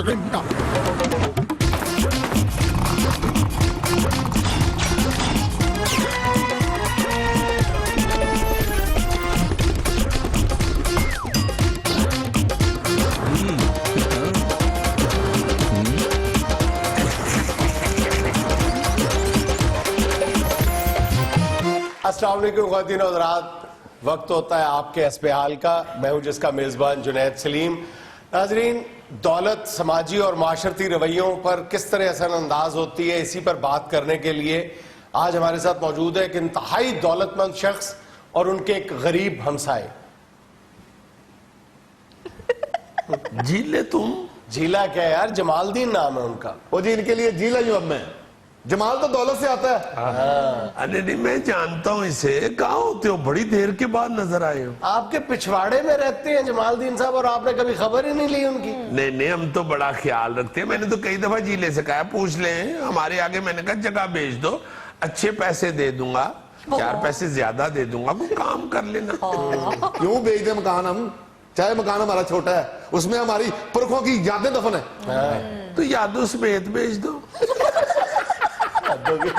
السلام علیکم خواتین و حضرات، وقت ہوتا ہے آپ کے حسب حال کا. میں ہوں جس کا میزبان جنید سلیم. ناظرین، دولت سماجی اور معاشرتی رویوں پر کس طرح اثر انداز ہوتی ہے، اسی پر بات کرنے کے لیے آج ہمارے ساتھ موجود ہے ایک انتہائی دولت مند شخص اور ان کے ایک غریب ہمسائے. جیلے تم جیلا کیا یار، جمال الدین نام ہے ان کا. وہ جی ان کے لیے جیلا جو اب میں جمال تو دولت سے آتا ہے. نہیں میں جانتا ہوں اسے. کہاں ہوتے ہو؟ بڑی دیر کے بعد نظر آئے ہو. آپ کے پچھواڑے میں رہتے ہیں جمال الدین صاحب اور آپ نے کبھی خبر ہی نہیں لی ان کی. نہیں ہم تو بڑا خیال رکھتے ہیں. میں نے تو کئی دفعہ جیلے سے کہا پوچھ لیں ہمارے آگے. میں نے کہا جگہ بیچ دو، اچھے پیسے دے دوں گا، 4 پیسے زیادہ دے دوں گا، کوئی کام کر لینا. کیوں بیچ دیں مکان ہم؟ چاہے مکان ہمارا چھوٹا ہے، اس میں ہماری پرکھوں کی یادیں دفن ہیں. تو یادوں سمیت بیچ دو،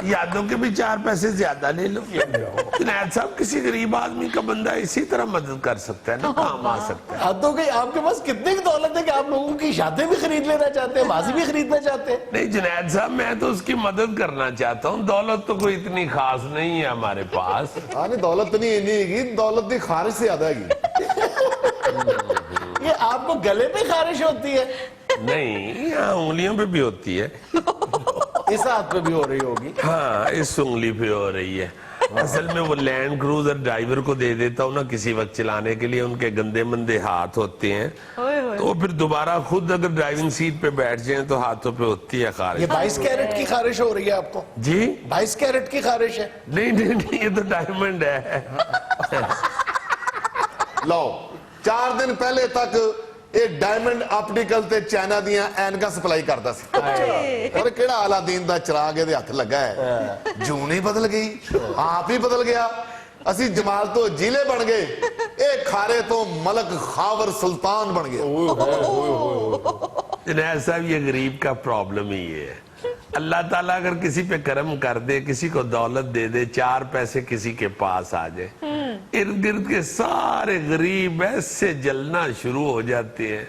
یادوں کے بھی 4 پیسے زیادہ لے لو. جنید صاحب کسی غریب آدمی کا بندہ اسی طرح مدد کر سکتا ہے نا، کام آ سکتا ہے. حدوں کی آپ کے پاس کتنی دولت ہے کہ آپ لوگوں کی یادیں بھی خرید لینا چاہتے ہیں، ماضی بھی خریدنا چاہتے ہیں. نہیں جنید صاحب، میں تو اس کی مدد کرنا چاہتا ہوں. دولت تو کوئی اتنی خاص نہیں ہے ہمارے پاس. ہاں نہیں دولت تو نہیں گی، دولت بھی خارج سے زیادہ ہے گی. یہ آپ کو گلے پہ خارش ہوتی ہے؟ نہیں، یہاں انگلیوں پہ بھی ہوتی ہے. اس ہاتھ پہ بھی ہو رہی ہوگی. ہاں اس انگلی پہ ہو رہی ہے. اصل میں وہ لینڈ کروزر ڈرائیور کو دے دیتا ہوں نا کسی وقت چلانے کے لیے. ان کے گندے مندے ہاتھ ہوتے ہیں تو پھر دوبارہ خود اگر ڈرائیونگ سیٹ پہ بیٹھ جائیں تو ہاتھوں پہ ہوتی ہے خارش. یہ 22 کیرٹ کی خارش ہو رہی ہے آپ کو؟ جی 22 کیرٹ کی خارش ہے؟ نہیں یہ تو ڈائمنڈ ہے. لو 4 دن پہلے تک ایک ڈائمنڈ آپٹیکل تے چائنا دیاں اینکا سپلائی کرتا سی. اور کیڑا علادین دا چراغ دے ہاتھ لگا ہے. جون ہی بدل گئی، آپ ہی بدل گیا. اسی جمال تو جیلے بن گئے، ایک کھارے تو ملک خاور سلطان بن گیا. جنید صاحب یہ غریب کا پرابلم ہی ہے. اللہ تعالیٰ اگر کسی پہ کرم کر دے، کسی کو دولت دے دے، 4 پیسے کسی کے پاس آ جائے، ارد گرد کے سارے غریب ایسے جلنا شروع ہو جاتے ہیں.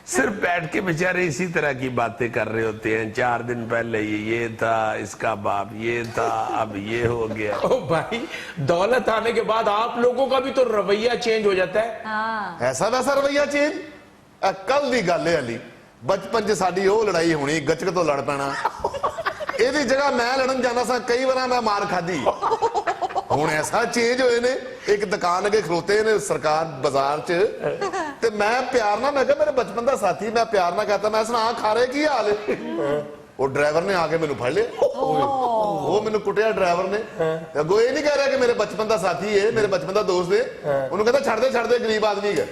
صرف بیٹھ کے بیچارے اسی طرح کی باتیں کر رہے ہوتے ہیں. 4 دن پہلے یہ تھا، اس کا باپ یہ تھا، اب یہ ہو گیا. او بھائی، دولت آنے کے بعد آپ لوگوں کا بھی تو رویہ چینج ہو جاتا ہے. ایسا ویسا رویہ چینج؟ کل دی گل ہے علی، بچپن چ ساڈی وہ لڑائی ہونی، گچک تو لڑ پینا. یہ جگہ میں لڑن جانا سا، کئی بار میں مار کھادی. ہوں ایسا چینج ہوئے نے. ایک دکان اگے کھلوتے نے سرکار بازار چ، تے میں پیار نہ، میں کہا میرے بچپن دا ساتھی، میں پیار نہ کہتا، میں سنا کھا رہے کی حال ہے. وہ ڈرائیور نے آ کے مینوں پھڑ لیا. وہ مینوں کٹیا ڈرائیور نے. اگوں یہ نہیں کہہ رہا کہ میرے بچپن دا ساتھی ہے، میرے بچپن دا دوست ہے. انہوں کہتا چھڑ دے غریب آدمی ہے.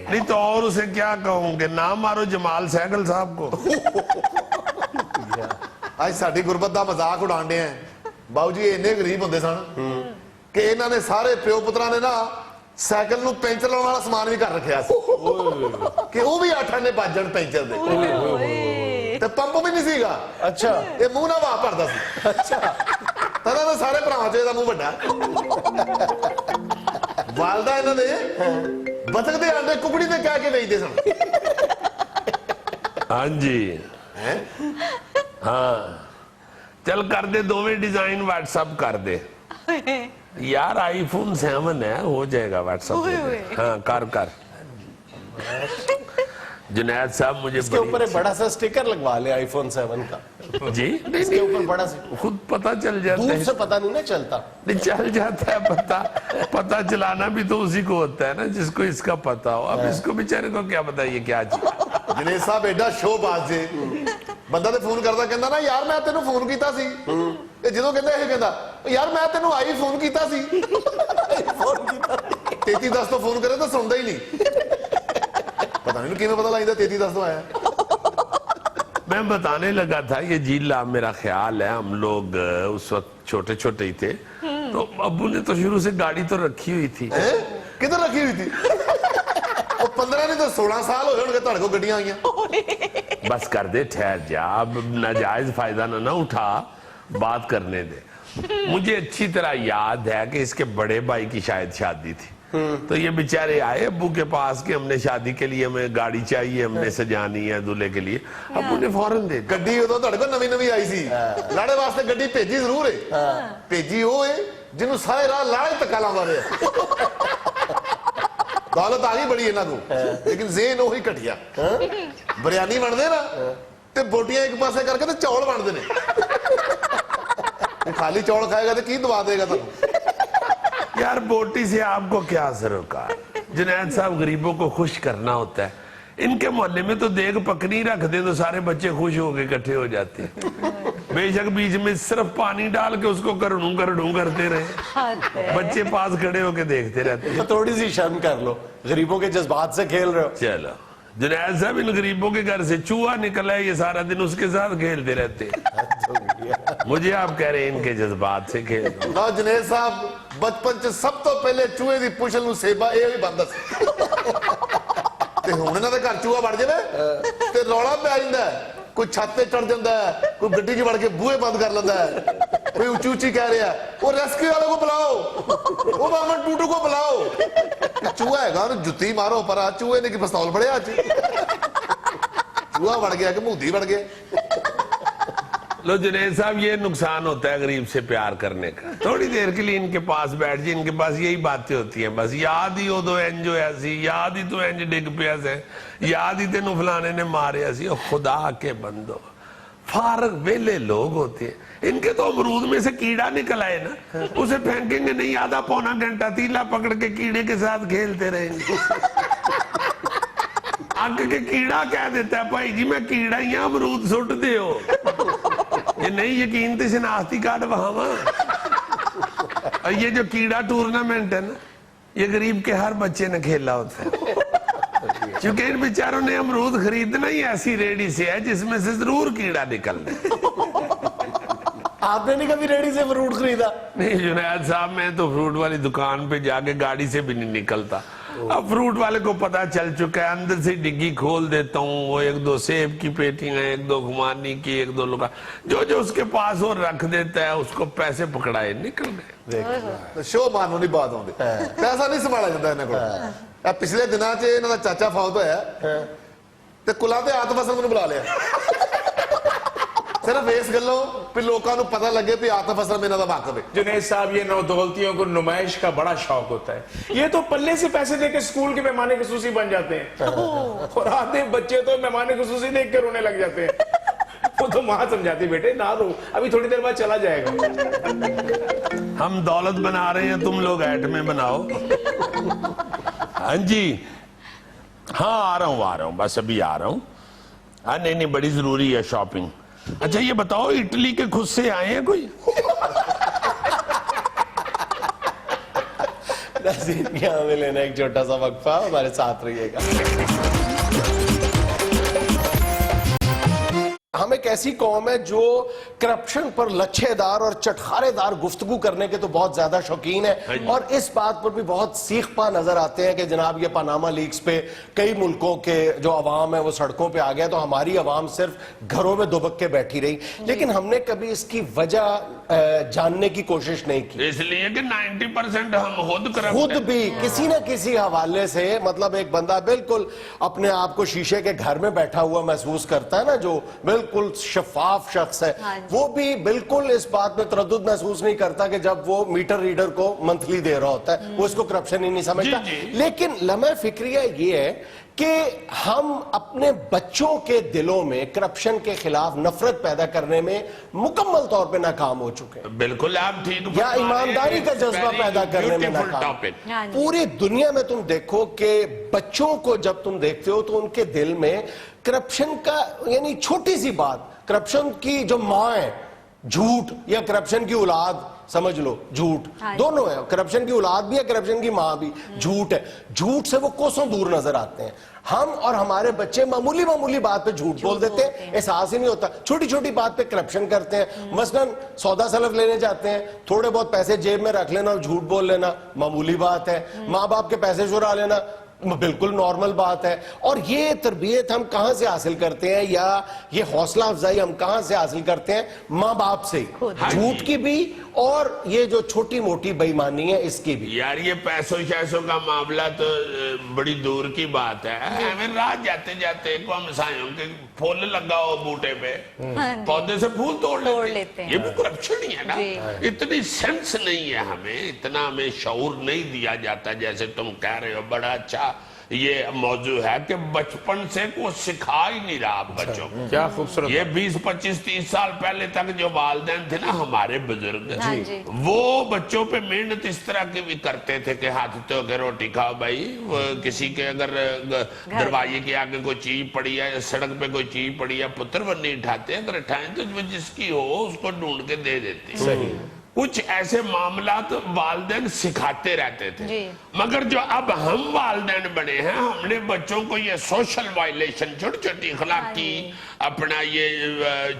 نہیں تو اور اسے کیا کہوں گے، نہ مارو جمال سہگل صاحب کو. آج ساڈی غربت دا مذاق اڑان ڈے ہیں. باؤ جی اینے غریب ہوندے سن کہ انہوں نے سارے پیو پترا نے نا سائیکل نو پینچر لاؤن والا سامان بھی کر رکھیا سی کہ وہ بھی 8 آنے بج جان پینچر دے. تے پمپ بھی نہیں سی گا. اچھا یہ منہ نہ واہ پڑتا سی. اچھا تدا تو سارے بھراواں چ دا منہ بڑا. والدہ انہوں نے بطخ دے انڈے ککڑی تے کہہ کے بیچدے سن. ہاں جی ہاں چل کر دے دوویں ڈیزائن واٹس اپ کر دے یار. آئی فون 7 ہے، ہو جائے گا واٹس اپ. ہاں کر جنید صاحب مجھے اس کے اوپر ایک بڑا سا سٹیکر لگوا لے آئی فون 7 کا. جی اس کے اوپر بڑا سا خود پتہ چل جاتا دور ہے. سے پتہ نہیں نا چلتا. نہیں چل جاتا ہے پتہ چلانا بھی تو اسی کو ہوتا ہے نا جس کو اس کا پتہ ہو. اب اس کو بیچارے کو کیا پتا یہ کیا چیز. جنید صاحب ایڈا شو باز جے. بندہ تے فون کردا کہندا نا یار میں تینوں فون کیتا سی. تے جدوں کہندا یہ کہندا یار میں تینوں آئی فون کیتا سی. 3310 تو فون کرے تو سندا ہی نہیں. پتہ نہیں کیوں پتہ لگدا 3310 تو آیا. میں بتانے لگا تھا یہ جیلا میرا خیال ہے ہم لوگ اس وقت چھوٹے چھوٹے ہی تھے تو ابو نے تو شروع سے گاڑی تو رکھی ہوئی تھی. کدھر رکھی ہوئی تھی؟ وہ 15 नहीं तो 16 साल हो गए ਤੁਹਾਡੇ ਕੋਲ ਗੱਡੀਆਂ ਆਈਆਂ। बस कर दे, ठहर जा, अब नाजायज फायदा ना उठा, बात करने दे। मुझे अच्छी तरह याद है कि इसके बड़े भाई की शायद शादी थी, तो ये बेचारे आए अब्बू के पास कि हमने शादी के लिए हमें गाड़ी चाहिए, हमने सजानी है दूल्हे के लिए। अब उन्हें फौरन दे ਗੱਡੀ ਉਦੋਂ ਤੁਹਾਡੇ ਕੋਲ ਨਵੀਂ ਨਵੀਂ ਆਈ ਸੀ, ਲਾੜੇ ਵਾਸਤੇ ਗੱਡੀ ਭੇਜੀ ਜ਼ਰੂਰ ਹੈ, ਭੇਜੀ ਉਹ ਹੈ ਜਿਹਨੂੰ ਸਾਰੇ ਰਾਹ ਲਾੜੇ ਧੱਕਾ ਲਾਉਂਦਾ ਰਿਹਾ। ਦੌਲਤ ਆ ਗਈ ਬੜੀ ਇਹਨਾਂ ਨੂੰ, ਲੇਕਿਨ ਜ਼ੇਨ ਉਹੀ ਘਟਿਆ। ਬਿਰਿਆਨੀ ਬਣਦੇ ਨਾ ਤੇ ਬੋਟੀਆਂ ਇੱਕ ਪਾਸੇ ਕਰਕੇ ਤੇ ਚੌਲ ਬਣਦੇ ਨੇ। ਖਾਲੀ ਚੌਲ ਖਾਏਗਾ ਤੇ ਕੀ ਦਵਾ ਦੇਗਾ ਤੁਹਾਨੂੰ। यार बोटी से आपको क्या सरोकार, जुनैद साहब गरीबों को खुश करना होता है। इनके मोहल्ले में तो देग पकनी रख दे तो सारे बच्चे खुश होके इकट्ठे हो जाते हैं। बेशक बीच में सिर्फ पानी डाल के उसको करड़ू करते रहे, बच्चे पास खड़े होके देखते रहते हैं। तो थोड़ी सी शर्म कर लो, गरीबों के जज्बात से खेल रहे हो। चलो जुनैद साहब, इन गरीबों के घर से चूहा निकला है, ये सारा दिन उसके साथ खेलते रहते हैं। मुझे आप कह रहे हैं इनके जज्बात से खेल दो। ਨਾ ਜਨੇਦ ਸਾਹਿਬ, ਬਚਪਨ ਚ ਸਭ ਤੋਂ ਪਹਿਲੇ ਚੂਹੇ ਦੀ ਪੁਛਲ ਨੂੰ ਸੇਬਾ ਇਹ ਵੀ ਬੰਦਾ ਸੀ, ਤੇ ਹੁਣ ਇਹਨਾਂ ਦੇ ਘਰ ਚੂਹਾ ਵੜ ਜਾਵੇ ਤੇ ਰੌਲਾ ਪੈ ਜਾਂਦਾ। ਕੋਈ ਛੱਤ ਤੇ ਚੜ ਜਾਂਦਾ, ਕੋਈ ਗੱਡੀ 'ਚ ਵੜ ਕੇ ਬੂਹੇ ਬੰਦ ਕਰ ਲੈਂਦਾ, ਕੋਈ ਉੱਚੀ ਉੱਚੀ ਕਹਿ ਰਿਹਾ ਉਹ ਰੈਸਕਿਊ ਵਾਲੇ ਕੋ ਬੁਲਾਓ, ਉਹ ਮਾਮਨ ਟੂਟੂ ਕੋ ਬੁਲਾਓ। ਚੂਹਾ ਹੈਗਾ ਉਹਨੂੰ ਜੁੱਤੀ ਮਾਰੋ, ਪਰ ਆ ਚੂਹੇ ਨੇ ਕੀ ਪਿਸਤੌਲ ਫੜਿਆ ਅੱਜ? ਚੂਹਾ ਵੜ ਗਿਆ ਕਿ ਮੂਦੀ ਵੜ ਗਿਆ। लो जुनैद साहब, ये नुकसान होता है गरीब से प्यार करने का। थोड़ी देर के लिए इनके पास बैठ जाए, इनके पास यही बातें होती हैं, बस याद ही हो दो इंज होया सी, याद ही तो इंज डिग पिया से, याद ही तेनू फलाने ने मारिया सी। ओ खुदा के बंदो, फारग वेले लोग होते हैं। इनके तो अमरूद में से कीड़ा निकल आए ना, उसे फेंकेंगे नहीं, आधा पौना घंटा तीला पकड़ के कीड़े के साथ खेलते रहेंगे। आग के कीड़ा कह देता है भाई जी मैं कीड़ा ही हूं, अमरूद सुट दे हो। ये नहीं यकीन तो शनाख्ती कार्ड वहां। और ये जो कीड़ा टूर्नामेंट है ना, ये गरीब के हर बच्चे ने खेला होता है, क्योंकि इन बेचारों ने अमरूद खरीदना ही ऐसी रेडी से है जिसमें से जरूर कीड़ा निकल रहा। आपने नहीं कभी रेडी से फ्रूट खरीदा? नहीं जुनैद साहब, मैं तो फ्रूट वाली दुकान पे जाके गाड़ी से भी नहीं निकलता। अब फ्रूट वाले को पता चल चुका है, अंदर से डिग्गी खोल देता हूँ, वो एक दो सेब की पेटियां, एक दो खुमानी की, एक दो लुका, जो जो उसके पास वो रख देता है, उसको पैसे पकड़ाए निकल गए। ਸ਼ੋਅ ਮਾਰਨ ਨੂੰ ਨਹੀਂ ਬਾਤ ਆਉਂਦੀ, ਪੈਸਾ ਨਹੀਂ ਸੰਭਾਲਿਆ ਜਾਂਦਾ ਇਹਨਾਂ ਕੋਲ। ਇਹ ਪਿਛਲੇ ਦਿਨਾਂ 'ਚ ਇਹਨਾਂ ਦਾ ਚਾਚਾ ਫੌਤ ਹੋਇਆ ਤੇ ਕੁਲਾਂ ਤੇ ਆਤਮ ਫਸਲ ਨੂੰ ਬੁਲਾ ਲਿਆ, ਸਿਰਫ ਇਸ ਗੱਲੋਂ ਵੀ ਲੋਕਾਂ ਨੂੰ ਪਤਾ ਲੱਗੇ ਵੀ ਆਤਮ ਫਸਲ ਇਹਨਾਂ ਦਾ ਵਾਕਫ ਹੈ। जुनैद साहब, ये नौदौलतियों को नुमाइश का बड़ा शौक होता है। ये तो पल्ले से पैसे देके स्कूल के मेहमान खुसूसी बन जाते हैं, और आधे बच्चे तो मेहमान खुसूसी देख के रोने लग जाते हैं। वो तो माँ समझाती, बेटे ना रो, अभी थोड़ी देर बाद चला जाएगा। हम दौलत बना रहे हैं, तुम लोग ऐट में बनाओ। हाँ जी, हाँ आ रहा हूँ, बस अभी आ रहा हूँ। हाँ नहीं, बड़ी जरूरी है शॉपिंग। अच्छा ये बताओ, इटली के खुद से आए हैं कोई? यहाँ हमें लेना एक छोटा सा वक्फा, हमारे साथ रहिएगा। हम एक ऐसी कौम है जो करप्शन पर लच्छेदार और चटखारेदार गुफ्तगू करने के तो बहुत ज्यादा शौकीन है, और इस बात पर भी बहुत सीख पा नजर आते हैं कि जनाब ये पनामा लीक्स पे कई मुल्कों के जो अवाम है वो सड़कों पे आ गया, तो हमारी अवाम सिर्फ घरों में दुबक के बैठी रही, लेकिन हमने कभी इसकी वजह जानने की कोशिश नहीं की। इसलिए कि 90% हम खुद भी किसी न किसी हवाले से, मतलब एक बंदा बिल्कुल अपने आप को शीशे के घर में बैठा हुआ महसूस करता है ना, जो बिल्कुल शफाफ शख्स है, वो भी बिल्कुल इस बात में तरद्दुद महसूस नहीं करता कि जब वो मीटर रीडर को मंथली दे रहा होता है वो इसको करप्शन ही नहीं समझता। लेकिन लम्हा फिक्रिया ये है कि हम अपने बच्चों के दिलों में करप्शन के खिलाफ नफरत पैदा करने में मुकम्मल तौर पे नाकाम हो चुके हैं। बिल्कुल आप ठीक, या ईमानदारी का जज्बा पैदा करने में नाकाम। पूरी दुनिया में तुम देखो कि बच्चों को जब तुम देखते हो तो उनके दिल में करप्शन का, यानी छोटी सी बात, करप्शन की जो माँ है झूठ, या करप्शन की औलाद समझ लो झूठ, दोनों है, करप्शन की औलाद भी है, करप्शन की माँ भी झूठ है, झूठ से वो कोसों दूर नजर आते हैं। हम और हमारे बच्चे मामूली मामूली बात पे झूठ बोल देते हैं, एहसास ही नहीं होता, छोटी छोटी बात पे करप्शन करते हैं। मसलन सौदा सलफ लेने जाते हैं, थोड़े बहुत पैसे जेब में रख लेना और झूठ बोल लेना मामूली बात है, माँ बाप के पैसे चुरा लेना बिल्कुल नॉर्मल बात है। और ये तरबियत हम कहां से हासिल करते हैं, या ये हौसला अफजाई हम कहां से हासिल करते हैं? माँ बाप से, झूठ की भी और ये जो छोटी मोटी बेईमानी है इसकी भी। यार ये पैसों शैसों का मामला तो बड़ी दूर की बात है। हमें रात जाते जाते को हमसायों के फूल लगाओ बूटे पे, पौधे से फूल तोड़ लेते हैं। ये भी करप्शन ही है ना। इतनी सेंस नहीं है हमें, इतना हमें शऊर नहीं दिया जाता जैसे तुम कह रहे हो। बड़ा अच्छा ये मौजू है कि बचपन से कुछ सिखा ही नहीं रहा बच्चों को। क्या खूबसूरत। ये 20, 25, 30 साल पहले तक जो वालिदैन थे ना हमारे बुजुर्ग, वो बच्चों पे मेहनत इस तरह की भी करते थे कि हाथ धो के रोटी खाओ भाई। किसी के अगर दरवाजे के आगे कोई चीज पड़ी है, सड़क पे कोई चीज पड़ी है, पुत्र वो नहीं उठाते, अगर उठाएं तो वो जिसकी हो उसको ढूंढ के दे देते। सही। कुछ ऐसे मामला तो वालिदैन सिखाते रहते थे। मगर जो अब हम वालिदैन बने हैं, हमने बच्चों को ये सोशल वायलेशन, छोटी छोटी अखलाकी, अपना ये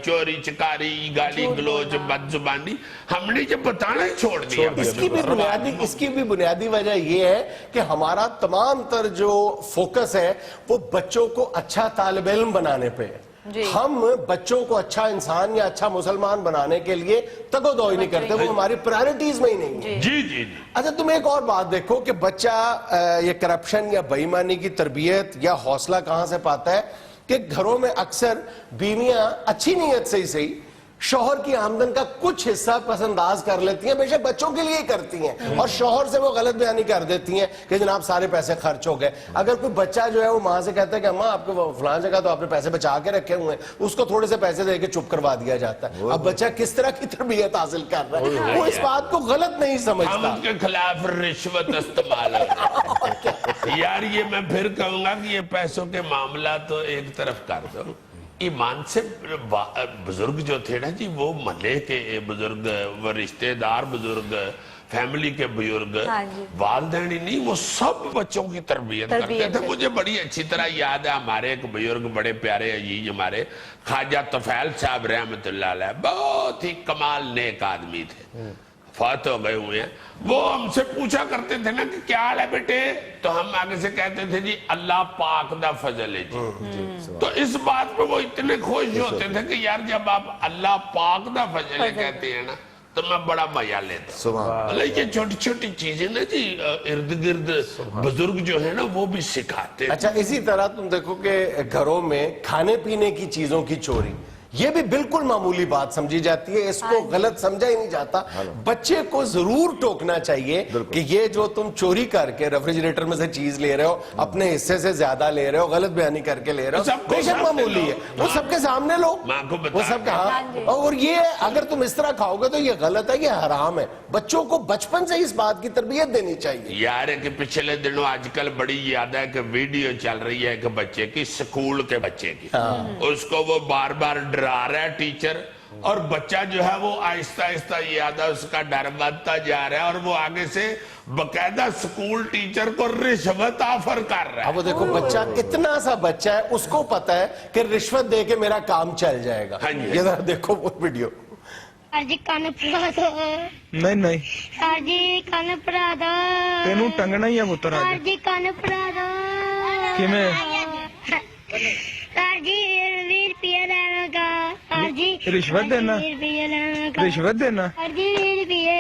चोरी चकारी, गाली गलोच, बदजुबानी, हमने ये बताना ही छोड़ दिया। इसकी भी बुनियादी वजह ये है कि हमारा तमाम तर जो फोकस है वो बच्चों को अच्छा तालिब इल्म बनाने पे है। हम बच्चों को अच्छा इंसान या अच्छा मुसलमान बनाने के लिए तगोदोई नहीं करते, वो हमारी प्रायोरिटीज में ही नहीं है। जी जी। अच्छा, तुम एक और बात देखो कि बच्चा ये करप्शन या बेईमानी की तरबियत या हौसला कहां से पाता है कि घरों में अक्सर बीवियां अच्छी नीयत से ही सही शौहर की आमदन का कुछ हिस्सा पसंदाज कर लेती हैं, बेशक बच्चों के लिए करती हैं, और शौहर से वो गलत बयानी कर देती हैं कि जनाब सारे पैसे खर्च हो गए। अगर कोई बच्चा जो है वो माँ से कहता है कि अम्मा आपके फलां जगह तो आपने पैसे बचा के रखे हुए हैं, उसको थोड़े से पैसे दे के चुप करवा दिया जाता है। अब बच्चा किस तरह की तरबियत हासिल कर रहा है, वो इस बात को गलत नहीं समझता। हम उनके खिलाफ रिश्वत इस्तेमाल यार ये मैं फिर कहूंगा कि ये पैसों के मामला तो एक तरफ कर दो। ईमान से बुजुर्ग जो थे ना जी, वो महल्ले के बुजुर्ग, वो रिश्तेदार बुजुर्ग, फैमिली के बुजुर्ग, वालिदैन ही नहीं, वो सब बच्चों की तरबियत करते थे। मुझे बड़ी अच्छी तरह याद है, हमारे एक बुजुर्ग बड़े प्यारे अजीज हमारे ख्वाजा तफैल साहब रहमतुल्लाह अलैह, बहुत ही कमाल नेक आदमी थे, फौत हो गए हुए हैं। वो हमसे पूछा करते थे ना कि क्या हाल है बेटे, तो हम आगे से कहते थे जी अल्लाह पाक दा फजल है जी। तो इस बात पे वो इतने खुश होते थे कि यार जब आप अल्लाह पाक दा फजल है कहते हैं ना, तो मैं बड़ा मजा लेता हूँ। ये छोटी छोटी चीजें ना जी इर्द गिर्द बुजुर्ग जो है ना वो भी सिखाते। अच्छा, इसी तरह तुम देखो कि घरों में खाने पीने की चीजों की चोरी, ये भी बिल्कुल मामूली बात समझी जाती है, इसको गलत समझा ही नहीं जाता। बच्चे को जरूर टोकना चाहिए कि ये जो तुम चोरी करके रेफ्रिजरेटर में से चीज ले रहे हो, अपने हिस्से से ज्यादा ले रहे हो, गलत बयानी करके ले रहे हो, बेशक मामूली है, वो सबके सामने लो, वो सब कहा। और ये अगर तुम इस तरह खाओगे तो ये गलत है, ये हराम है। बच्चों को बचपन से इस बात की तरबियत देनी चाहिए। यार कि पिछले दिनों आजकल बड़ी याद है कि वीडियो चल रही है कि बच्चे की, स्कूल के बच्चे की, उसको वो बार बार डरा रहा है टीचर, और बच्चा जो है वो आहिस्ता आहिस्ता याद है उसका डर बढ़ता जा रहा है, और वो आगे से बकायदा स्कूल टीचर को रिश्वत ऑफर कर रहा है। अब वो देखो बच्चा, इतना सा बच्चा है, उसको पता है कि रिश्वत दे के मेरा काम चल जाएगा। ये जरा देखो वो वीडियो। जी कान पड़ा दो। नहीं नहीं जी कान पड़ा दो। तेनू टंगना ही है पुत्र आज। जी कान पड़ा दो। किमें जी 20 रुपये लेने का। जी रिश्वत देना, 20 रुपये लेने का। रिश्वत देना जी 20 रुपये।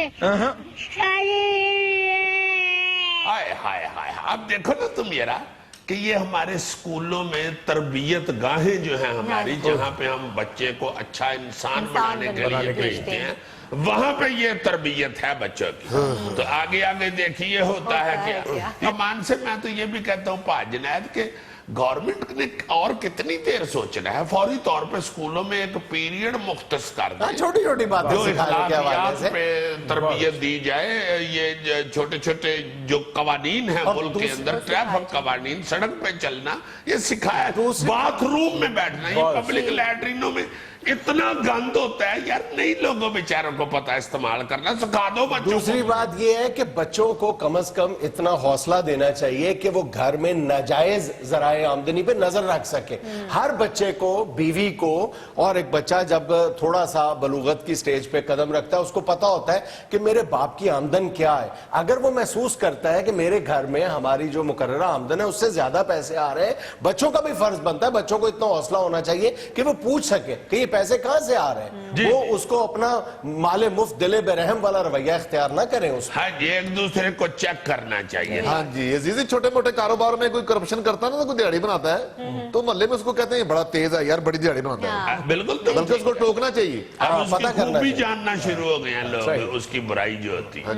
हाय हाय हाय। अब देखो ना तुम यारा कि ये हमारे स्कूलों में तरबियत गाहें जो हैं हमारी, जहाँ पे हम बच्चे को अच्छा इंसान बनाने के लिए भेजते हैं, वहां पे ये तरबियत है बच्चों की। तो आगे आगे देखिए होता है क्या। कमान से मैं तो ये भी कहता हूँ पाजनैद के गवर्नमेंट ने और कितनी देर सोचना है, फौरी तौर पे स्कूलों में एक पीरियड मुख्तस कर दे, छोटी छोटी बातें जो सिखाने के हवाले से पे तरबियत दी जाए। ये छोटे छोटे जो कवानीन है मुल्क के अंदर, ट्रैफिक कवानीन, सड़क पे चलना, ये सिखाया। बाथरूम में बैठना, ये पब्लिक लैट्रिनों में इतना गंद होता है यार, नहीं लोगों बेचारों को पता इस्तेमाल करना, सिखा दो बच्चों दूसरी बात यह है कि बच्चों को कम से कम इतना हौसला देना चाहिए कि वो घर में नाजायज जराए आमदनी पे नजर रख सके। हर बच्चे को, बीवी को, और एक बच्चा जब थोड़ा सा बलूगत की स्टेज पे कदम रखता है उसको पता होता है कि मेरे बाप की आमदन क्या है। अगर वो महसूस करता है कि मेरे घर में हमारी जो मुकर्ररा आमदन है उससे ज्यादा पैसे आ रहे हैं, बच्चों का भी फर्ज बनता है, बच्चों को इतना हौसला होना चाहिए कि वो पूछ सके कि ये पैसे कहां से आ रहे हैं। वो उसको अपना माले मुफ्त दिले बेरहम वाला रवैया इख्तियार ना करें उसको। हाँ जी, एक दूसरे को चेक करना चाहिए। हाँ जी, अजीजी छोटे मोटे कारोबार में कोई करप्शन करता है ना, तो कोई दिहाड़ी बनाता है तो मोहल्ले में उसको कहते हैं बड़ा तेज है यार, बड़ी दिहाड़ी बनाता है। बिल्कुल, तो बल्कि उसको टोकना चाहिए। अब हाँ, उसकी पता करना खूबी चाहिए। जानना शुरू हो गए हैं लोग, उसकी बुराई जो होती है।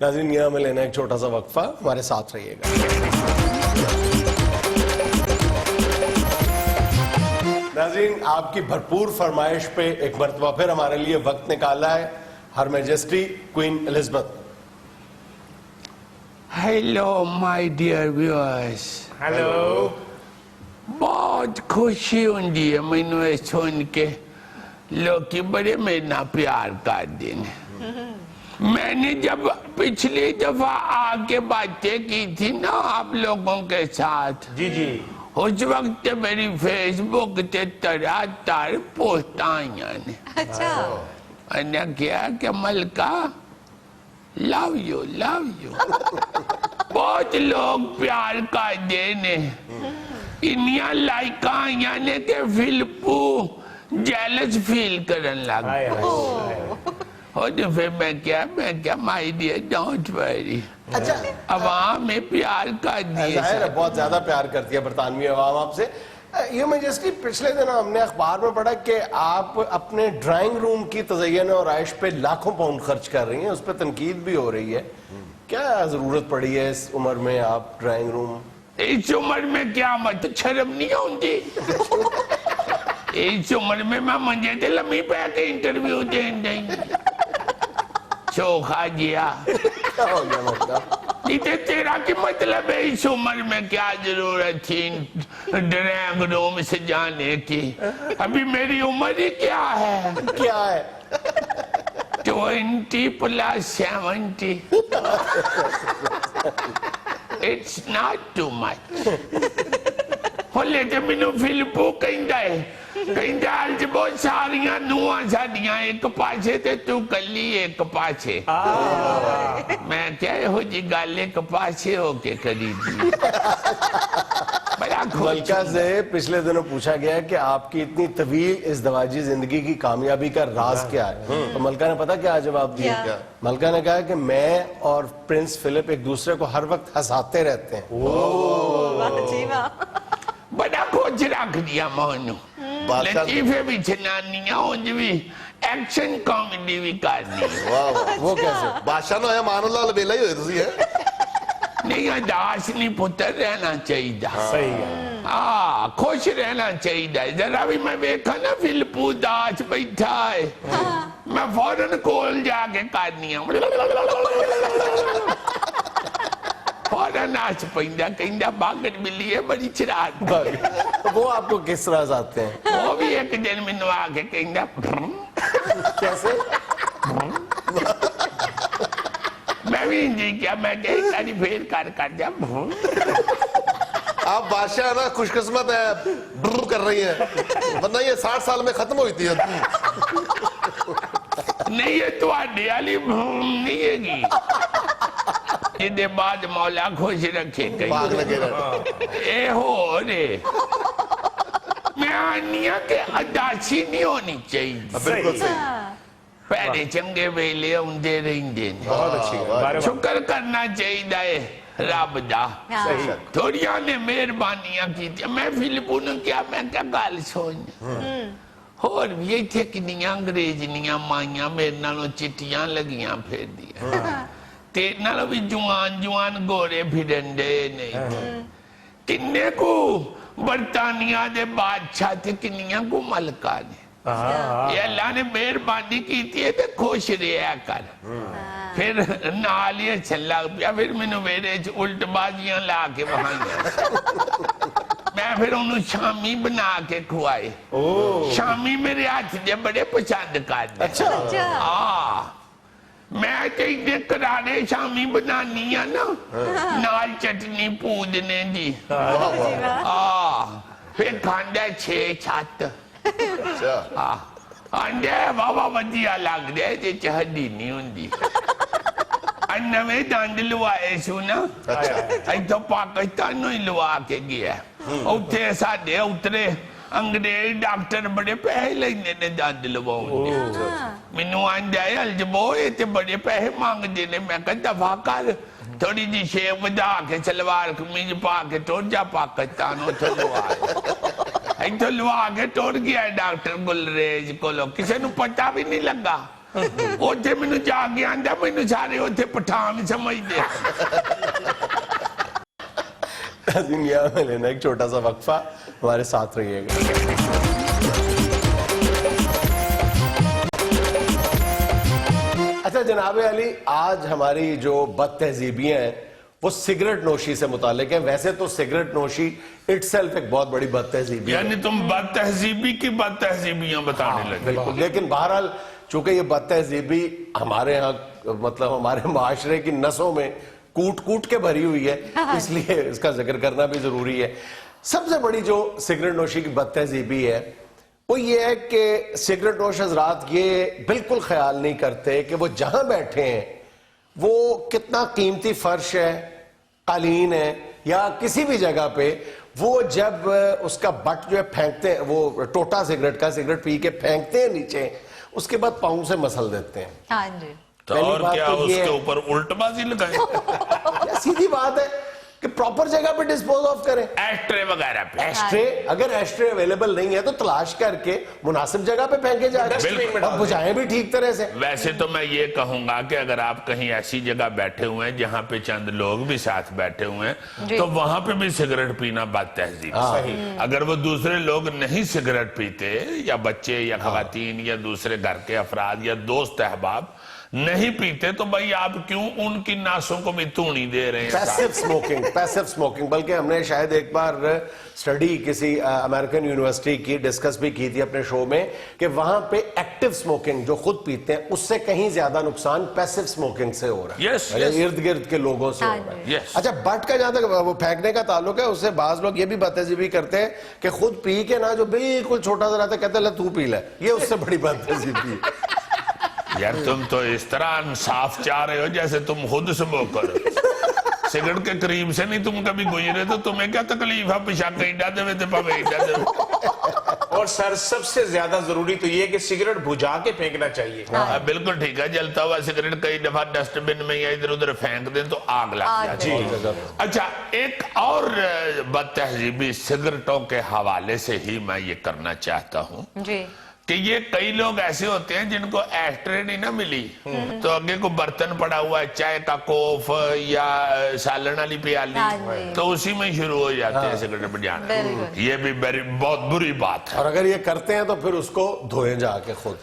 नाज़रीन, यहाँ में लेना एक छोटा सा वक्फा, हमारे साथ रहिएगा। नाज़रीन, आपकी भरपूर फरमाइश पे एक मरतबा फिर हमारे लिए वक्त निकाला है her majesty queen Elizabeth. Hello my dear viewers, hello. बहुत खुशी होती है मैनू ये सुन के लोग बड़े मेरे नाल प्यार करते हैं। मैंने जब पिछली दफा आके बातें की थी ना आप लोगों के साथ, जी जी। उस वक्त मेरी फेसबुक से तरह पोस्ट आई ने। अच्छा। मैंने क्या कि मलका लव यू बहुत लोग प्यार कर देने, इन्नियां लाइक आईया ने के फिल्पू जेलस फील करन लग हाय हाय। और तो फिर मैं क्या माय डियर डोंट वरी, अच्छा, अवाम में प्यार कर दिए। जाहिर है बहुत ज्यादा प्यार करती है बरतानवी अवाम आपसे। ये मैजेस्टी, पिछले दिन हमने अखबार में पढ़ा कि आप अपने ड्राइंग रूम की तज़य्युन और आयश पे लाखों पाउंड खर्च कर रही हैं, उस पर तनकीद भी हो रही है। क्या जरूरत पड़ी है इस उम्र में आप ड्राइंग रूम? इस उम्र में क्या मत शर्म नहीं होती? इस उम्र में मैं मंजे ते लम्मी पै के इंटरव्यू देन देंगी। चोखा जिया क्या हो गया मतलब? इतने तेरा की मतलब है इस उम्र में क्या जरूरत थी ड्राइंग रूम से जाने की? अभी मेरी उम्र ही क्या है? क्या है? 20 plus 70. It's not too much. होले ते मैनू फिल्पू कहंदा है, कहंदा आज बहुत सारियां नुआं साडियां एक पासे ते तू कल्ली एक पासे। मैं क्या हो जी गल एक पासे होके करी दी। बड़ा मलका से पिछले दिनों पूछा गया कि आपकी इतनी तवील इज़्दवाजी जिंदगी की कामयाबी का राज क्या है, तो मलका ने पता क्या जवाब दिया? क्या? मलका ने कहा कि मैं और प्रिंस फिलिप एक दूसरे को हर वक्त हंसाते रहते हैं। वाह जी वाह। बड़ा कुछ रख दिया मोनू, बादशाह- लतीफे भी जनानियां उंज भी एक्शन कॉमेडी भी करनी। वाह वाह, वो कैसे? बादशाह नो है मानुल्लाह अलबेला ही होए तुसी है। नहीं अदास नहीं पुत्र रहना चाहिए। सही है। हाँ, खुश रहना चाहिए। जरा भी मैं देखा ना फिल्पू दास बैठा है, मैं फौरन कोल जाके करनी फौरन नाच पैंदा, कहंदा बागड़ मिली है बड़ी शरारत। वो आपको किस तरह आते हैं? वो भी एक दिन मैनू आके कहंदा कैसे? मैं भी जी क्या, मैं कही सारी फेर कर जा। आप बादशाह ना खुशकिस्मत है, ब्र कर रही है, वरना ये 60 साल में खत्म हुई थी। नहीं है तो वाली नहीं हैगी। ਇਹਦੇ ਬਾਅਦ ਮੌਲਾ खुश रखे कहीं भाग लगे रहे। ए हो रे, मैं आनिया के अदासी नहीं होनी चाहिए। बिल्कुल सही। पहले चंगे वेले आउंदे रहिंदे ने, बहुत अच्छी है। बारे शुक्र करना चाहिए है रब दा। सही है। थोड़िया ने मेहरबानियां की। मैं फिलिपू ने क्या, मैं क्या गल सुन, होर भी इत्थे किन्नियां अंग्रेजनियां माइयां मेरे नालों चिट्टियां लगियां फिरदियां, ते नालों भी जुआन गोरे फिरंदे ने। किन्ने को बरतानिया दे बादशाह ते किन्नियां को मलका ने। ये अल्लाह ने मेहरबानी की थी ते खुश रहा कर। फिर नाल ही अच्छा लग पिया, फिर मैनू मेरे उल्टबाजियां ला के वहां मैं फिर उन्होंने शामी बना के खुआए शामी मेरे हाथ दे बड़े पसंद करते अच्छा हाँ मैं तो इतने करारे शामी बनानी है ना नाल चटनी पूदने दी हाँ फिर खांदा 6-7 ਅੱਛਾ हाँ आंदे वावा वधिया लगदे ते चहदी नहीं हुंदी नवे दंद लवाए सू ना इथों पाकिस्तानों ही लवा के गया उत्थे साडे उतरे अंग्रेज डॉक्टर बड़े पैसे लेंदे ने दंद लवाउंदे मैनू आंदा है अलजबो ये ते बड़े पैसे मांगदे ने मैं कहा दफा कर थोड़ी जी शेप वधा के सलवार कमीज पा के टुर जा पाकिस्तान उत्थे लवा इथों लवा के टुर गया डॉक्टर गुलरेज कोलो किसी नू पता भी नहीं लगा ਉੱਥੇ ਮੈਨੂੰ ਜਾ ਕੇ ਆਂਦਾ ਮੈਨੂੰ ਸਾਰੇ ਉੱਥੇ ਪਠਾਨ ਸਮਝਦੇ दुनिया में लेना एक छोटा सा वक्फा हमारे साथ रहिएगा अच्छा जनाब अली आज हमारी जो बदतहजीबियां हैं वो सिगरेट नोशी से मुतालिक है वैसे तो सिगरेट नोशी इटसेल्फ एक बहुत बड़ी बदतहजीबी है यानी तुम बदतहजीबी की बदतहजीबियां बताने लगे बिल्कुल लेकिन बहरहाल चूंकि ये बदतहजीबी हमारे यहाँ मतलब हमारे माशरे की नसों में कूट कूट के भरी हुई है इसलिए इसका जिक्र करना भी जरूरी है सबसे बड़ी जो सिगरेट नोशी की बदतहजीबी है वो ये है कि सिगरेट नोश हजरात ये बिल्कुल ख्याल नहीं करते कि वो जहां बैठे हैं वो कितना कीमती फर्श है कालीन है या किसी भी जगह पे वो जब उसका बट जो है फेंकते हैं वो टोटा सिगरेट का सिगरेट पी के फेंकते हैं नीचे उसके बाद पाँव से मसल देते हैं हाँ जी तो पहली और बात क्या तो ये उसके है। ऊपर उल्टबाजी लगाए सीधी बात है कि प्रॉपर जगह पे डिस्पोज ऑफ करें एस्ट्रे वगैरह पे एस्ट्रे अगर एस्ट्रे अवेलेबल नहीं है तो तलाश करके मुनासिब जगह पे फेंके जाए डस्टबिन में और बुझाएं भी ठीक तरह से वैसे तो मैं ये कहूंगा कि अगर आप कहीं ऐसी जगह बैठे हुए हैं जहां पे चंद लोग भी साथ बैठे हुए हैं जी। तो वहां पे भी सिगरेट पीना बदतहजीब सही अगर वो दूसरे लोग नहीं सिगरेट पीते या बच्चे या खवातीन या दूसरे घर के अफराद या दोस्त अहबाब नहीं पीते तो भाई आप क्यों उनकी नासों को भी धूनी दे रहे हैं पैसिव स्मोकिंग बल्कि हमने शायद एक बार स्टडी किसी अमेरिकन यूनिवर्सिटी की डिस्कस भी की थी अपने शो में कि वहां पे एक्टिव स्मोकिंग जो खुद पीते हैं उससे कहीं ज्यादा नुकसान पैसिव स्मोकिंग से हो रहा है Yes, yes. इर्द गिर्द के लोगों से हो रहा है Yes. अच्छा बट का जहां तक वो फेंकने का ताल्लुक है उससे बाज लोग ये भी बदतहजीबी करते हैं कि खुद पी के ना जो बिल्कुल छोटा सा रहता है कहते हैं तू पी ले ये उससे बड़ी बदतहजीबी है यार तुम तो इस तरह इंसाफ चाह रहे हो जैसे तुम खुद स्मोकर हो सिगरेट के करीब से नहीं तुम कभी गुजरे तो तुम्हें क्या तकलीफ है पिछा कहीं देवे ते पवे देवे और सर सबसे ज्यादा जरूरी तो ये कि सिगरेट बुझा के फेंकना चाहिए हाँ, बिल्कुल ठीक है जलता हुआ सिगरेट कई दफा डस्टबिन में या इधर उधर फेंक दे तो आग लग जाती है अच्छा एक और बदतहजीबी सिगरेटों के हवाले से ही मैं ये करना चाहता हूँ जी कि ये कई लोग ऐसे होते हैं जिनको एस्ट्रे नहीं ना मिली तो आगे को बर्तन पड़ा हुआ है चाय का कोफ या सालन वाली प्याली हाँ जी। तो उसी में शुरू हो जाते हैं सिगरेट बजाना बिल्कुल। ये भी बहुत बुरी बात है और अगर ये करते हैं तो फिर उसको धोए जाके खुद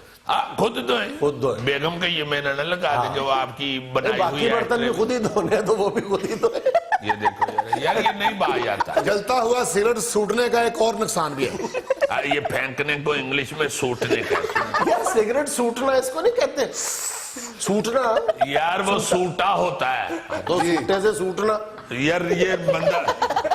खुद धोए खुद धोए। बेगम के ये मैंने न लगा दे जो आपकी बनाई हुई बाकी बर्तन भी है खुद ही धोने हैं, तो वो भी खुद ही धोए ये देखो यार ये नहीं बाहर जाता जलता हुआ सिगरेट सूटने का एक और नुकसान भी है ये फेंकने को इंग्लिश में सूटने कहते हैं यार सिगरेट सूटना इसको नहीं कहते सूटना यार वो सूटा होता है तो सूटे से सूटना यार ये बंदा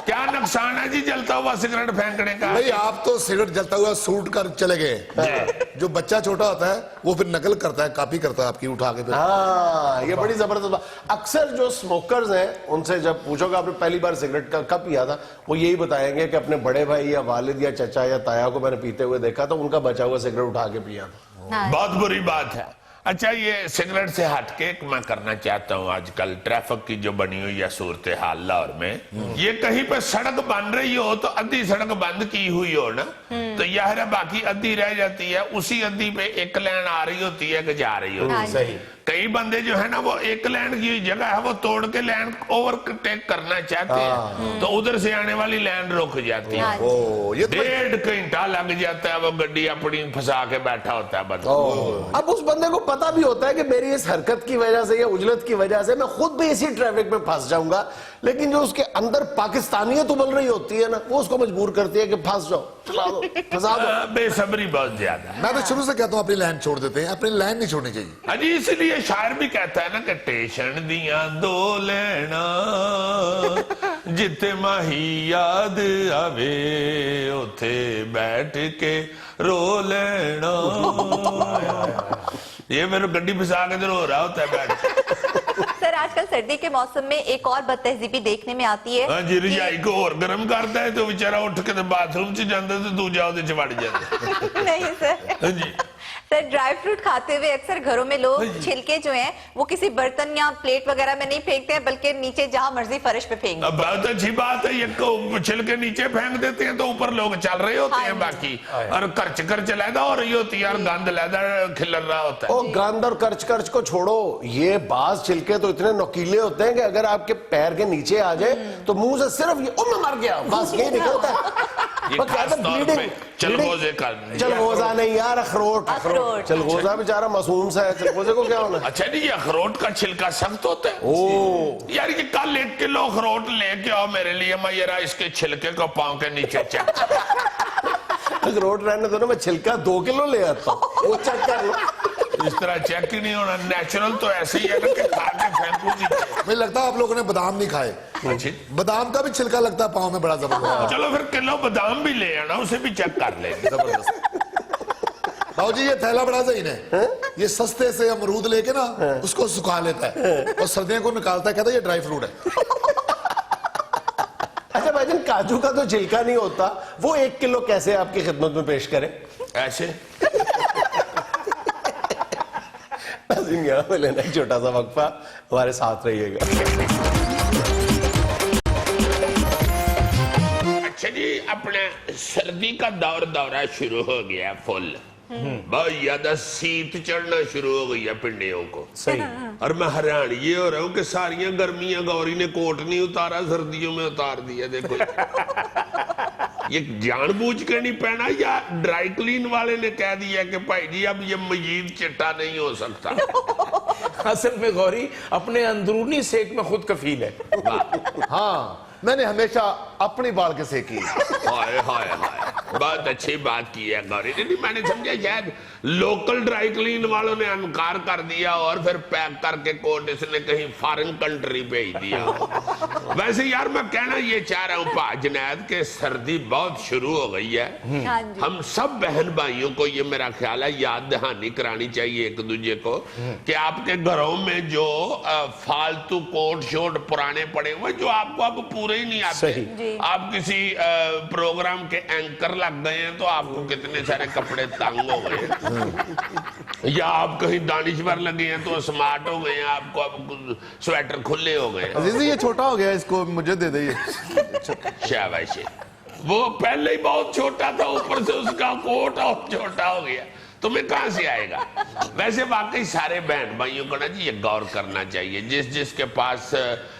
क्या नुकसान है जी जलता हुआ सिगरेट फेंकने का भाई आप तो सिगरेट जलता हुआ सूट कर चले गए जो बच्चा छोटा होता है वो फिर नकल करता है कॉपी करता है आपकी उठा के फिर हाँ ये बड़ी जबरदस्त बात अक्सर जो स्मोकर्स हैं उनसे जब पूछोगे आपने पहली बार सिगरेट का कब पिया था वो यही बताएंगे कि अपने बड़े भाई या वालिद या चचा या ताया को मैंने पीते हुए देखा था उनका बचा हुआ सिगरेट उठा के पिया था बहुत बुरी बात है अच्छा ये सिगरेट से हटके मैं करना चाहता हूँ आजकल ट्रैफिक की जो बनी हुई है सूरत हाल लाहौर में ये कहीं पे सड़क बन रही हो तो आधी सड़क बंद की हुई हो ना तो यह बाकी आधी रह जाती है उसी आधी पे एक लाइन आ रही होती है कि जा रही होती है सही कई बंदे जो है ना वो एक लाइन की जगह है वो तोड़ के लाइन ओवरटेक करना चाहते हैं तो उधर से आने वाली लाइन रुक जाती है ओ ये तो 1.5 घंटा लग जाता है वो गड्डी अपनी फंसा के बैठा होता है बंदा अब उस बंदे को पता भी होता है कि मेरी इस हरकत की वजह से या उजलत की वजह से मैं खुद भी इसी ट्रैफिक में फंस जाऊंगा लेकिन जो उसके अंदर पाकिस्तानियत उबल रही होती है ना, वो उसको मजबूर करती है कि फंस जाओ, चला दो, फंसा दो। बेसब्री बहुत ज्यादा है। मैं तो शुरू से कहता हूँ अपनी लाइन छोड़ देते हैं, अपनी लाइन नहीं छोड़नी चाहिए। हाँ जी, इसलिए शायर भी कहता है ना कि टेशन दिया दो लेना जिथे माही याद आवे उथे बैठ के रो लेना। ये मेरे गड्डी फिसा के रो रहा होता है बैठ के। सर आजकल सर्दी के मौसम में एक और बदतहजीबी देखने में आती है। हाँ जी, रजाई को और गर्म करता है तो बेचारा उठ के बाथरूम च जाता तो दूजा ਉਹਦੇ ਚ ਵੜ ਜਾਂਦਾ। नहीं सर। हाँ जी, सर ड्राई फ्रूट खाते हुए अक्सर घरों में लोग छिलके जो हैं वो किसी बर्तन या प्लेट वगैरह में नहीं फेंकते हैं, बल्कि नीचे जहां मर्जी फर्श पे फेंक देते अब बहुत अच्छी बात है, ये छिलके नीचे फेंक देते हैं तो ऊपर लोग चल रहे होते हैं बाकी, और कर्च कर्च लैदा हो रही होती है और गंद लैदा खिलर रहा होता है। ओ गंद और कर्च कर्च को छोड़ो, ये बाज छिलके तो इतने नोकीले होते हैं कि अगर आपके पैर के नीचे आ जाए तो मुंह से सिर्फ ये मैं मर गया बस ये निकलता है। ये खास तौर पे चलगोजे का चलगोजा नहीं यार, अखरोट। अखरोट। चलगोजा बेचारा मासूम सा है, चलगोजे को क्या होना। अच्छा नहीं, ये अखरोट का छिलका सख्त होता है। ओ यार ये कल 1 किलो अखरोट लेके आओ मेरे लिए, मैं जरा इसके छिलके को पाँव के नीचे चेक। अखरोट रहने दो ना, मैं छिलका 2 किलो ले आता हूँ, वो चेक कर लो। इस तरह चेक ही नहीं होना, नेचुरल तो ऐसे ही है ना कि खा के फेंकू नीचे। मुझे लगता है आप लोगों ने बादाम नहीं खाए, अच्छी। बादाम का भी छिलका लगता है पाँव में बड़ा जबरदस्त। चलो फिर किलो बादाम भी ले आना, उसे भी चेक कर लेंगे। जबरदस्त। बाबू जी ये थैला बड़ा सही है, ये सस्ते से अमरूद लेके ना उसको सुखा लेता है और सर्दियों को निकालता है, कहता है ये ड्राई फ्रूट है। अच्छा भाईजान, काजू का तो छिलका नहीं होता, वो 1 किलो कैसे आपकी खिदमत में पेश करें? ऐसे यहाँ पे लेना एक छोटा सा वक्फा, हमारे साथ रहिएगा। अच्छा जी, अपने सर्दी का दौरा शुरू हो गया फुल, बहुत ज्यादा शीत चढ़ना शुरू हो गई है पिंडियों को। सही। और मैं हैरान ये हो रहा हूँ कि सारियां गर्मियां गौरी ने कोट नहीं उतारा, सर्दियों में उतार दिया। देखो ये जानबूझ के नहीं पहना या ड्राई क्लीन वाले ने कह दिया कि भाई जी अब ये मजीद चिट्टा नहीं हो सकता। असल में गौरी अपने अंदरूनी सेक में खुद कफील है। हाँ, मैंने हमेशा अपनी बाल के सेकी। हाय हाय हाय, बहुत अच्छी बात की है गौरी ने। नहीं, मैंने समझा शायद लोकल ड्राई क्लीन वालों ने इनकार कर दिया और फिर पैक करके कोट इसने कहीं फॉरेन कंट्री भेज दिया। वैसे यार मैं कहना ये चाह रहा हूँ पा जुनैद के सर्दी बहुत शुरू हो गई है, हाँ जी। हम सब बहन भाइयों को ये मेरा ख्याल है याद दहानी करानी चाहिए एक दूसरे को कि आपके घरों में जो फालतू कोट शोट पुराने पड़े हुए जो आपको अब पूरे ही नहीं आते, जी। आप किसी प्रोग्राम के एंकर लग गए हैं तो आपको कितने सारे कपड़े तंग हो गए, या आप कहीं दानिश्वर लगे हैं तो स्मार्ट हो गए हैं, आपको अब स्वेटर खुले हो गए। अजीजी ये छोटा हो गया, इसको मुझे दे दे। शाबाश, वो पहले ही बहुत छोटा था, ऊपर से उसका कोट और छोटा हो गया, तुम्हें कहां से आएगा। वैसे वाकई सारे बहन भाइयों को ना जी ये गौर करना चाहिए, जिसके पास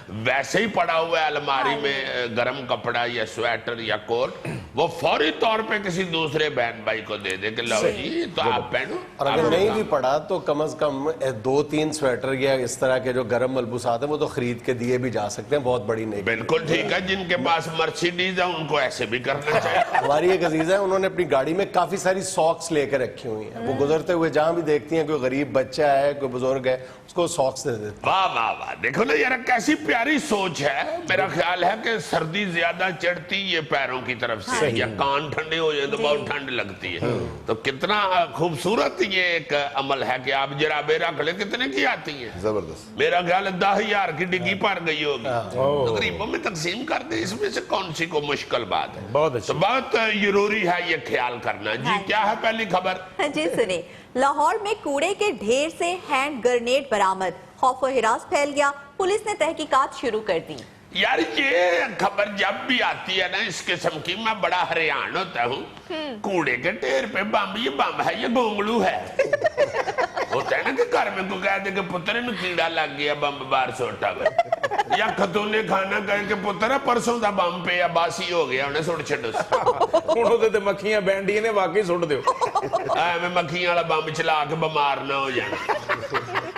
वैसे ही पड़ा हुआ है अलमारी में गर्म कपड़ा या स्वेटर या कोट, वो फौरी तौर पे किसी दूसरे बहन भाई को दे दे कि लो जी तो आप पहनो। और अगर नहीं भी पड़ा तो कम से कम 2-3 स्वेटर या इस तरह के जो गर्म मलबूसात है वो तो खरीद के दिए भी जा सकते हैं, बहुत बड़ी नहीं। बिल्कुल ठीक है, जिनके पास मर्सिडीज है उनको ऐसे भी करना चाहिए। हमारी एक अजीजा है, उन्होंने अपनी गाड़ी में काफी सारी सॉक्स लेकर रखी हुई हैं, वो गुजरते हुए जहां भी देखती हैं कोई गरीब बच्चा है कोई बुजुर्ग है उसको सॉक्स दे देते। वाह वाह वाह, देखो ना यार कैसी प्यारी सोच है। मेरा ख्याल है कि सर्दी ज्यादा चढ़ती ये पैरों की तरफ से, या कान ठंडे हो जाए तो बहुत ठंड लगती है, तो कितना खूबसूरत ये एक अमल है कि आप जराबे रख ले। कितने की आती है? जबरदस्त। मेरा ख्याल है 10,000 की डिग्गी पर गई होगी, तो गरीबों में तकसीम कर दे, इसमें से कौन सी को मुश्किल बात है। बहुत अच्छी। तो बहुत जरूरी है ये ख्याल करना। जी क्या है पहली खबर? जी सुने, लाहौर में कूड़े के ढेर से हैंड ग्रेनेड बरामद, खौफ और हिरास फैल गया, पुलिस ने तहकीकात शुरू कर दी। यार ये खबर जब भी आती है ना इस किस्म की, मैं बड़ा हैरान होता हूँ। कूड़े के ढेर पे बम, ये बम है ये गोंगलू है। होता है ना कि घर में को कह दे कि पुत्र ने कीड़ा लग गया बम बार सोटा हुआ, या खतूने खाना कह के पुत्र परसों का बम पे या बासी हो गया उन्हें सुट छो। उन्होंने तो मक्खियां बैंडी ने वाकई सुट दो, मैं मक्खियां वाला बम चला के बीमार ना हो जाना।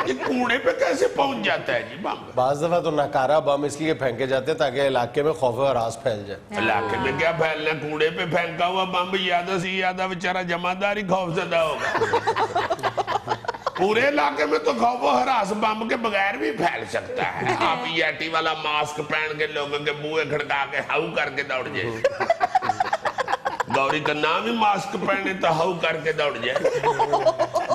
ये कूड़े पे कैसे पहुंच जाता है जी बम? बाज दफा तो नाकारा बम इसलिए फेंके जाते हैं ताकि इलाके में खौफ और रास फैल जाए। इलाके में क्या फैलना, कूड़े पे फेंका हुआ बम यादा से यादा बेचारा जमादार ही खौफजदा होगा। पूरे इलाके में तो खौफ हरास बम के बगैर भी फैल सकता है। आप यटी वाला मास्क पहन के लोगों के मुंह खड़का के हाउ करके दौड़ जाए। गौरी का नाम ही मास्क पहने तो हाउ करके दौड़ जाए।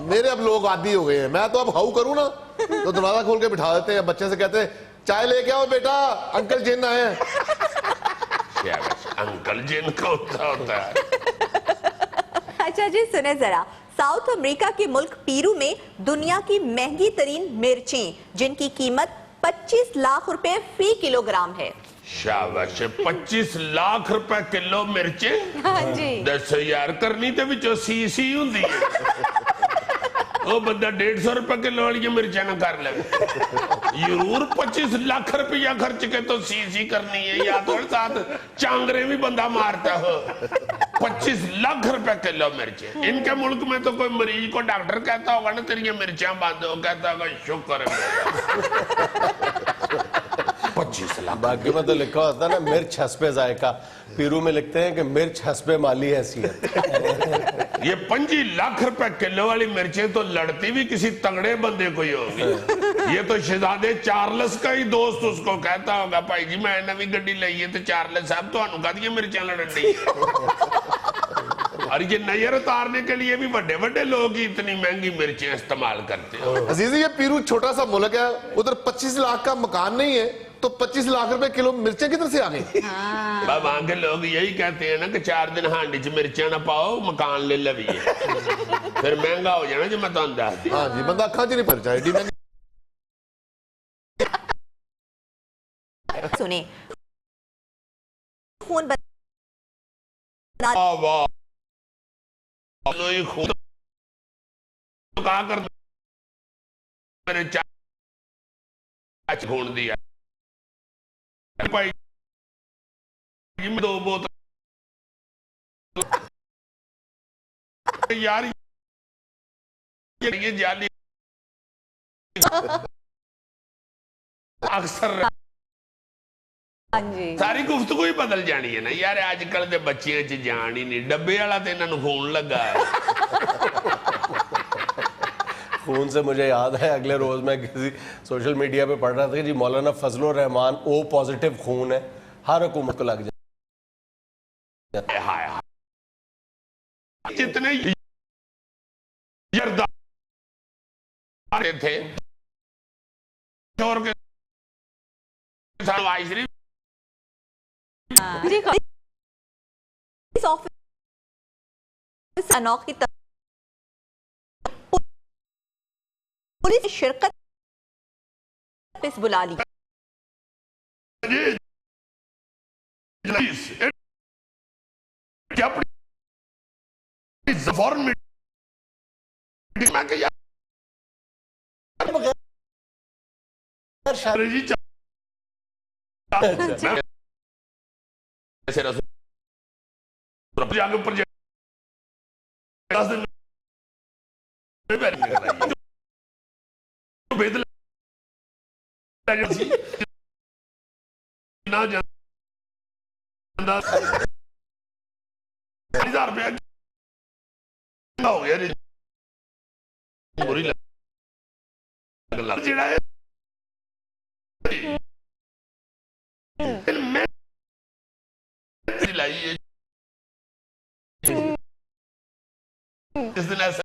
मेरे अब लोग आदी हो गए हैं, मैं तो अब हाउ करूं ना तो दरवाजा खोल के बिठा देते हैं, बच्चे से कहते हैं चाय लेके आओ बेटा, अंकल जिन आए हैं। अंकल जिन कौन होता है? अच्छा जी सुने जरा, साउथ अमेरिका के मुल्क पीरू में दुनिया की महंगी तरीन मिर्चें जिनकी कीमत 25 लाख रुपए फी किलोग्राम है। शाबाश, 25 लाख रुपए किलो मिर्चें। हाँ जी। 10,000 करनी ते विचों सी हुंदी है। ਉਹ ਬੰਦਾ 150 रुपए किलो वाली मिर्चा ना कर ले, जरूर 25 लाख रुपया खर्च के तो सी करनी है, या तो साथ चांगरे भी बंदा मारता हो। 25 लाख रुपए किलो मिर्चे। इनके मुल्क में तो कोई मरीज को डॉक्टर कहता होगा ना तेरी मिर्चा बंद हो, कहता होगा शुक्र है। 25 लाख। बाकी में तो लिखा होता है ना मिर्च हस्बे जायका, पीरू में लिखते हैं कि मिर्च हस्बे माली हैसियत। ये 25 लाख रुपए किलो वाली मिर्चें तो लड़ती भी किसी तगड़े बंदे को ही होगी। ये तो शहजादे चार्लस का ही दोस्त उसको कहता होगा भाई जी मैं नवी गड्डी ली है तो चार्लस साहब तो कहती मिर्चा लड़न दी। और ये नजर उतारने के लिए भी बड़े बड़े लोग ही इतनी महंगी मिर्चें इस्तेमाल करते हैं। अजीजी ये पीरू छोटा सा मुल्क है, उधर 25 लाख का मकान नहीं है तो 25 लाख रुपए किलो मिर्चें किधर से आ गई? वहां के लोग यही कहते हैं ना कि 4 दिन हांडी च मिर्चा ना पाओ मकान ले लविए, फिर महंगा हो जाना जो मैं तो दस दी। हाँ जी, बंदा अखा च नहीं भर जाए एडी महंगी। सुने खून खून कहा कर मेरे चाच खून दिया भाई, 2 बोतल यार ये जाली अक्सर हाँ जी। सारी गुफ्तगू ही बदल जानी है ना यार। आजकल के बच्चियां च जान ही नहीं, डब्बे वाला तो इन्होंने खून लगा है। खून से मुझे याद है अगले रोज मैं किसी सोशल मीडिया पे पढ़ रहा था कि जी मौलाना फजलुर रहमान ओ पॉजिटिव खून है, हर हुकूमत को लग जाए। हाय जितने जरदार थे और के नवाज शरीफ जी इस ऑफिस अनोखी पुलिस ने शिरकत इस बुला ली। क्या फॉरन मीटिंग जाके ऊपर ना जाता 1000 रुपया हो गया बुरी लग है इस दिन ऐसा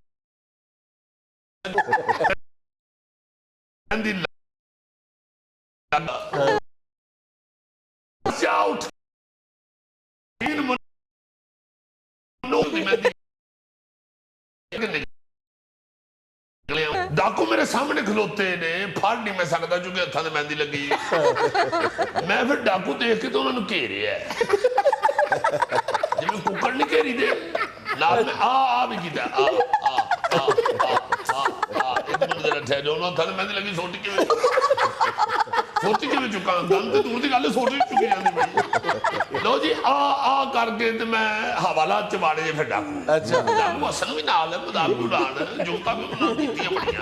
out डाकू मेरे सामने खलोते ने, फड़ नहीं मैं सकता क्योंकि हत्थां ते मेहंदी लगी। मैं फिर डाकू देख के तो उन्होंने घेरिया जिवें कुक्कड़ नहीं घेरी दे नाल मैं आ भी कीता आ एक मिनट जरा ठहर जाओ, हत्थां ते मेहंदी लगी सोटी के ਸੋਚ ਕਿਵੇਂ ਚੁੱਕਾਂ ਗੱਲ ਤੇ ਦੂਰ ਦੀ ਗੱਲ ਸੋਚ ਹੀ ਚੁੱਕੀ ਜਾਂਦੀ ਬਈ ਲਓ ਜੀ ਆ ਕਰਕੇ ਤੇ ਮੈਂ ਹਵਾਲਾ ਚ ਵਾੜੇ ਜੇ ਫਿਰ ਡਾਕੂ ਅੱਛਾ। ਡਾਕੂ ਅਸਲ ਵੀ ਨਾਲ ਮਦਾਰ ਨੂੰ ਨਾਲ ਜੁਗਤਾ ਵੀ ਉਹਨਾਂ ਦਿੱਤੀਆਂ ਬੜੀਆਂ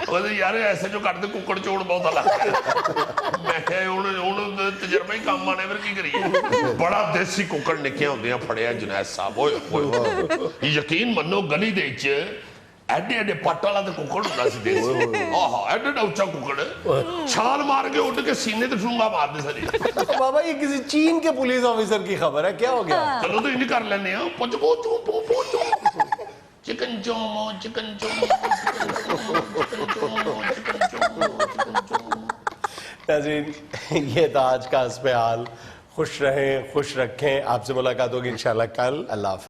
ਉਹਦੇ ਯਾਰ ਐਸੇ ਜੋ ਕੱਢਦੇ ਕੁੱਕੜ ਚੋੜ ਬਹੁਤਾ ਲੱਗਦਾ ਮੈਂ ਕਿਹਾ ਹੁਣ ਤਜਰਬਾ ਹੀ ਕੰਮ ਆਣੇ ਫਿਰ ਕੀ ਕਰੀਏ ਬੜਾ ਦੇਸੀ ਕੁੱਕੜ ਨਿੱਕੀਆਂ ਹੁੰਦੀਆਂ ਫੜਿਆ ਜੁਨੈਦ ਸਾਹਿਬ ਓਏ ਹੋਏ ਯਕੀਨ ਮੰਨੋ ਗਲੀ ਦੇ ਵਿੱਚ ਐਡੇ ਐਡੇ ਪੱਟ ਵਾਲਾ ਤੇ ਕੁੱਕੜ ਹੁੰਦਾ ਸੀ ਦੇਸੀ ਆਹਾ ਐਡਾ ਐਡਾ ਉੱਚਾ ਕੁੱਕੜ ਛਾਲ ਮਾਰ ਕੇ ਉੱਡ ਕੇ ਸੀਨੇ ਤੇ ਠੂੰਗਾ ਮਾਰਦੇ ਸਰੀ बाबा ये किसी चीन के पुलिस ऑफिसर की खबर है, क्या हो गया? ਚਲੋ ਤਾਂ ਇੰਨੀ ਕਰ ਲੈਨੇ ਆ ਪੁੱਛ ਪੋ ਚਿਕਨ ਚੋਮੋ ਚਿਕਨ ਚੋਮੋ नाज़रीन ये था आज का अस्पहाल। खुश रहें, खुश रखें। आपसे मुलाकात होगी इंशाल्लाह कल। अल्लाह हाफ़िज़।